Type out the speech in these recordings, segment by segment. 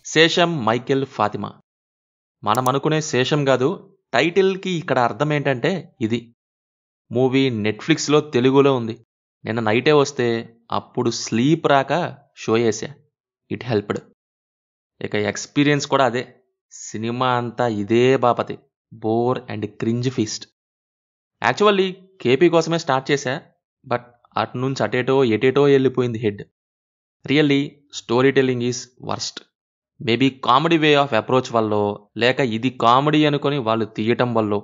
శేషం, మైకేల్, ఫాతిమా. మనం అనుకునే శేషం కాదు. టైటిల్కి ఇక్కడ అర్థం ఏంటంటే ఇది. మూవీ నెట్ఫ్లిక్స్లో తెలుగులో ఉంది. నిన్న నైటే వస్తే అప్పుడు స్లీప్ రాక షో చేశా. It helped. ఇక ఎక్స్పీరియన్స్ కూడా అదే. సినిమా అంతా ఇదే బాపతి. Bore and cringe feast. Actually KP కోసమే స్టార్ట్ చేశా. బట్ అటు నుంచి అటేటో ఎటేటో వెళ్ళిపోయింది head. Really story telling is worst. Maybe comedy way of approach వల్లో, లేక ఇది కామెడీ అనుకొని వాళ్ళు తీయటం వల్లో,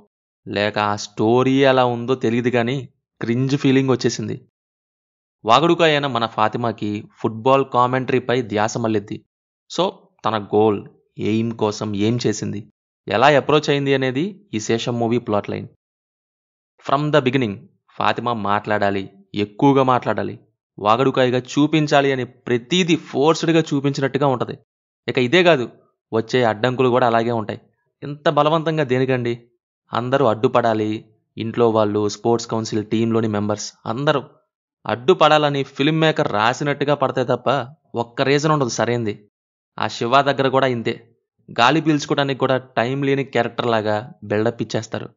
లేక ఆ స్టోరీ ఎలా ఉందో తెలియదు కానీ క్రింజ్ ఫీలింగ్ వచ్చేసింది. వాగుడుగా అయిన మన ఫాతిమాకి ఫుట్బాల్ కామెంటరీపై ధ్యాస మళ్ళిద్ది. సో తన గోల్, ఎయిమ్ కోసం ఏం చేసింది, ఎలా అప్రోచ్ అయింది అనేది ఈ శేషం movie plot line. From the beginning Fatima మాట్లాడాలి, ఎక్కువగా మాట్లాడాలి, వాగడుకాయగా చూపించాలి అని ప్రతీది ఫోర్స్డ్గా చూపించినట్టుగా ఉంటుంది. ఇక ఇదే కాదు, వచ్చే అడ్డంకులు కూడా అలాగే ఉంటాయి. ఎంత బలవంతంగా దేనికండి? అందరూ అడ్డుపడాలి. ఇంట్లో వాళ్ళు, స్పోర్ట్స్ కౌన్సిల్ టీంలోని మెంబర్స్ అందరూ అడ్డుపడాలని ఫిల్మ్ మేకర్ రాసినట్టుగా పడతాయి తప్ప ఒక్క రీజన్ ఉండదు సరైంది. ఆ శివ దగ్గర కూడా ఇంతే. గాలి పీల్చుకోవడానికి కూడా టైం లేని క్యారెక్టర్ లాగా బిల్డప్ ఇచ్చేస్తారు.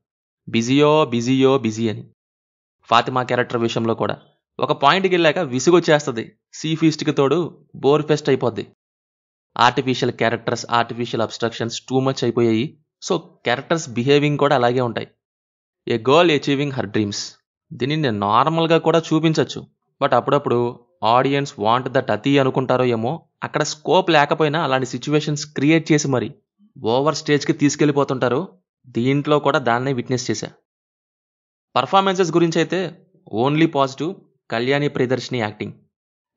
బిజీ అని. ఫాతిమా క్యారెక్టర్ విషయంలో కూడా ఒక పాయింట్కి వెళ్ళాక విసుగొచ్చేస్తుంది. సీ ఫీస్ట్కి తోడు బోర్ ఫెస్ట్ అయిపోద్ది. Artificial characters, artificial obstructions too much అయిపోయాయి. సో క్యారెక్టర్స్ బిహేవింగ్ కూడా అలాగే ఉంటాయి. ఏ గర్ల్ అచీవింగ్ హర్ డ్రీమ్స్. దీనిని నార్మల్గా కూడా చూపించవచ్చు. బట్ అప్పుడప్పుడు ఆడియన్స్ వాంట్ దట్ అతి అనుకుంటారో ఏమో, అక్కడ స్కోప్ లేకపోయినా అలాంటి సిచ్యువేషన్స్ క్రియేట్ చేసి మరి ఓవర్ స్టేజ్కి తీసుకెళ్ళిపోతుంటారు. దీంట్లో కూడా దాన్నే విట్నెస్ చేశా. పర్ఫార్మెన్సెస్ గురించి అయితే only positive. Kalyani Priyadarshini acting.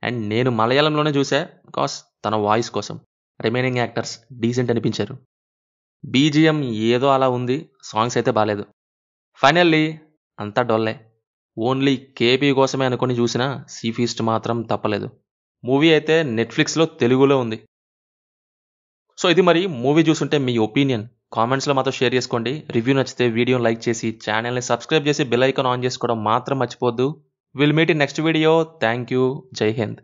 And నేను మలయాళంలోనే చూసా, బికాస్ తన వాయిస్ కోసం. రిమైనింగ్ యాక్టర్స్ డీసెంట్ అనిపించారు. బీజిఎం ఏదో అలా ఉంది, సాంగ్స్ అయితే బాలేదు. ఫైనల్లీ అంతా డొల్లే. ఓన్లీ కేపీ కోసమే అనుకుని చూసినా సీ ఫీస్ట్ మాత్రం తప్పలేదు. మూవీ అయితే నెట్ఫ్లిక్స్లో తెలుగులో ఉంది. సో ఇది మరి మూవీ చూసుంటే మీ ఒపీనియన్ కామెంట్స్లో మాతో షేర్ చేసుకోండి. రివ్యూ నచ్చితే వీడియోని లైక్ చేసి ఛానల్ని సబ్స్క్రైబ్ చేసి బెల్ ఐకాన్ ఆన్ చేసుకోవడం మాత్రం మర్చిపోద్దు. Will meet in next video. Thank you. Jai Hind.